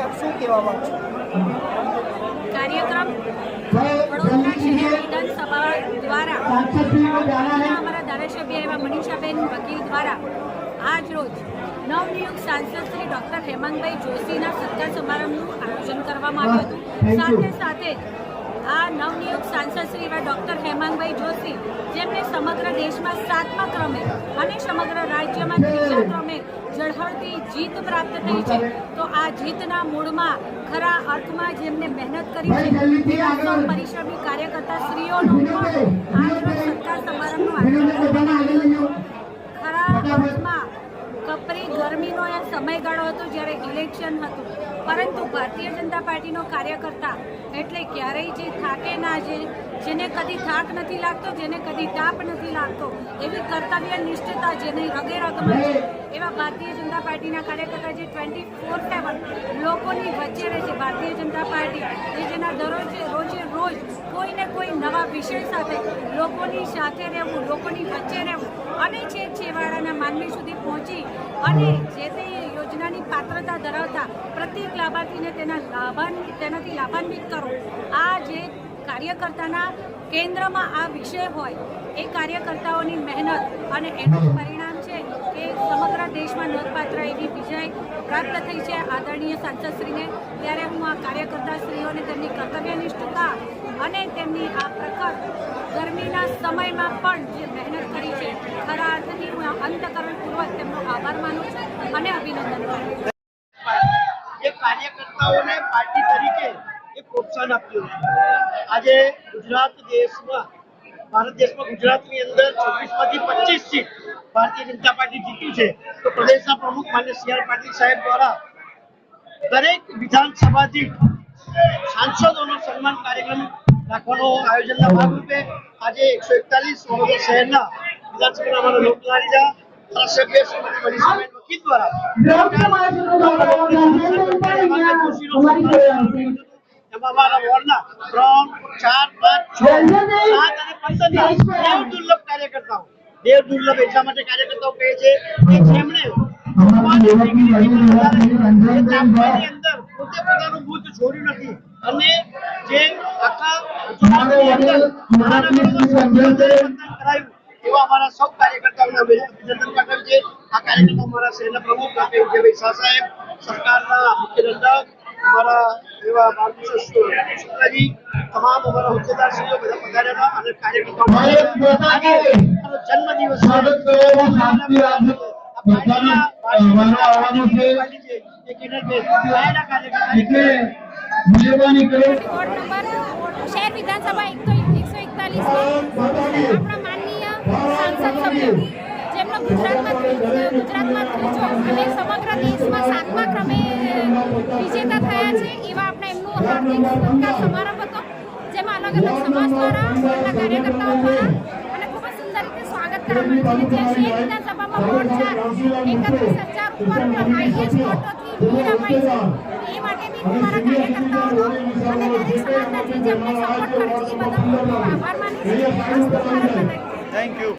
આપ શું કહેવા માંગશો? કાર્યક્રમ વડોદરા શહેર વિધાનસભા દ્વારા અમારા ધારાસભ્ય એવા મનીષાબેન વકીલ દ્વારા આજ રોજ નવનિયુક્ત સાંસદ શ્રી ડૉક્ટર હેમાંગભાઈ જોશીના સત્કાર સમારંભનું આયોજન કરવામાં આવ્યું હતું. સાથે સાથે આ નવનિયુક્ત સાંસદ શ્રી એવા ડૉક્ટર હેમાંગભાઈ જોશી જેમને સમગ્ર દેશમાં 7મા ક્રમે અને સમગ્ર રાજ્યમાં 3જા ક્રમે ઝળહળતી જીત પ્રાપ્ત થઈ છે, તો આ જીતના મૂળમાં ખરા અર્થમાં જેમને મહેનત કરી છે તેવા સૌ પરિશ્રમી કાર્યકર્તા શ્રીઓનો પણ આજરોજ સત્કાર સમારંભનું આયોજન કરવામાં આવ્યું. ખરા અર્થમાં કપરી ગરમીનો એ સમયગાળો હતો જ્યારે ઇલેક્શન હતું, પરંતુ ભારતીય જનતા પાર્ટીનો કાર્યકર્તા એટલે ક્યારેય જે થાકે ના, જેને કદી થાક નથી લાગતો, જેને કદી તાપ નથી લાગતો, એવી કર્તવ્ય નિષ્ઠતા જેની રગે રગમાં છે એવા ભારતીય જનતા પાર્ટીના કાર્યકર્તા જે 24/7 લોકોની વચ્ચે રહે છે. ભારતીય જનતા પાર્ટી એ જેના રોજે રોજ કોઈને કોઈ નવા વિષય સાથે લોકોની સાથે રહેવું, લોકોની વચ્ચે રહેવું અને છેવાડાના માનવી સુધી પહોંચી અને જે તે યોજનાની પાત્રતા ધરાવતા પ્રત્યેક લાભાર્થીને તેનાથી લાભાન્વિત કરો. આ જે કાર્યકર્તાના કેન્દ્રમાં આ વિષય હોય એ કાર્યકર્તાઓની મહેનત અને એનું પરિણામ છે કે સમગ્ર દેશમાં નોંધપાત્ર એવી વિજય પ્રાપ્ત થઈ છે આદરણીય સાંસદશ્રીને. ત્યારે હું આ કાર્યકર્તાશ્રીઓને તેમની કર્તવ્યનિષ્ઠતા અને તેમની આ પ્રખર ગરમીના સમયમાં પણ જે મહેનત કરી છે ખરા અર્થથી હું અંતઃકરણપૂર્વક તેમનો આભાર માનું છું અને અભિનંદન કરું છું. જે કાર્યકર્તાઓને પાર્ટી તરીકે એક પ્રોત્સાહન આપ્યું આજે ગુજરાત દેશમાં, ભારત દેશમાં ગુજરાતની અંદર 26માંથી 25 સીટ ભારતીય જનતા પાર્ટી જીતી છે, તો પ્રદેશના પ્રમુખ માન્ય સી.આર. પાટીલ સાહેબ દ્વારા દરેક વિધાનસભાથી સાંસદોનો સન્માન કાર્યક્રમ રાખવાનો આયોજનના ભાગરૂપે આજે 141 વડોદરા શહેરના વિધાનસભાના અમારા લોકલાડીલા ધારાસભ્ય શ્રીમતી મનીષાબેન વકીલ દ્વારા અમારા વોર્ડના 3, 4, 5, 6, 7 અને 15 દુર્લભ કાર્યકર્તાઓ, દુર્લભ એટલા માટે કાર્યકર્તાઓ કહે છે કે જેમણે અંદર પોતે પોતાનું બુથ છોડ્યું નથી અને જે આખા ગુજરાતની અંદર કરાયું એવા અમારા સૌ કાર્યકર્તાઓને અભિનંદન પાઠવ્યું છે. આ કાર્યક્રમ અમારા શહેરના પ્રમુખ ડોક્ટર વિજયભાઈ શાહ સાહેબ, સરકારના મુખ્ય દંડક અમારા એવા બાળકૃષ્ણ શુક્લાજી, તમામ અમારા હોદ્દેદારશ્રીઓ બધા પધાર્યા હતા અને કાર્યકર્તાઓ જન્મદિવસ શહેર વિધાનસભા 141 આપણા માનનીય સાંસદ સભ્ય જેમનો ગુજરાતમાં 3જો અને સમગ્ર દેશમાં 7મા ક્રમે વિજેતા થયા છે એવા આપણે એમનું હાર્દિક સત્કાર સમારંભ હતો, જેમાં અલગ અલગ સમાજ દ્વારા, શહેરના કાર્યકર્તાઓ દ્વારા અને ખૂબ જ સુંદર રીતે સ્વાગત કરવામાં આવ્યું છે. શહેર વિધાનસભામાં વોર્ડ 4 31,000 ઉપર હાઈએસ્ટ વોટોથી ભીડ અપાઈ છે. એ માટે બી હું મારા કાર્યકર્તાઓનો અને દરેક સમાજના જે જેમને સપોર્ટ કરે છે એ બધાનો આભાર માનું છું. Thank you.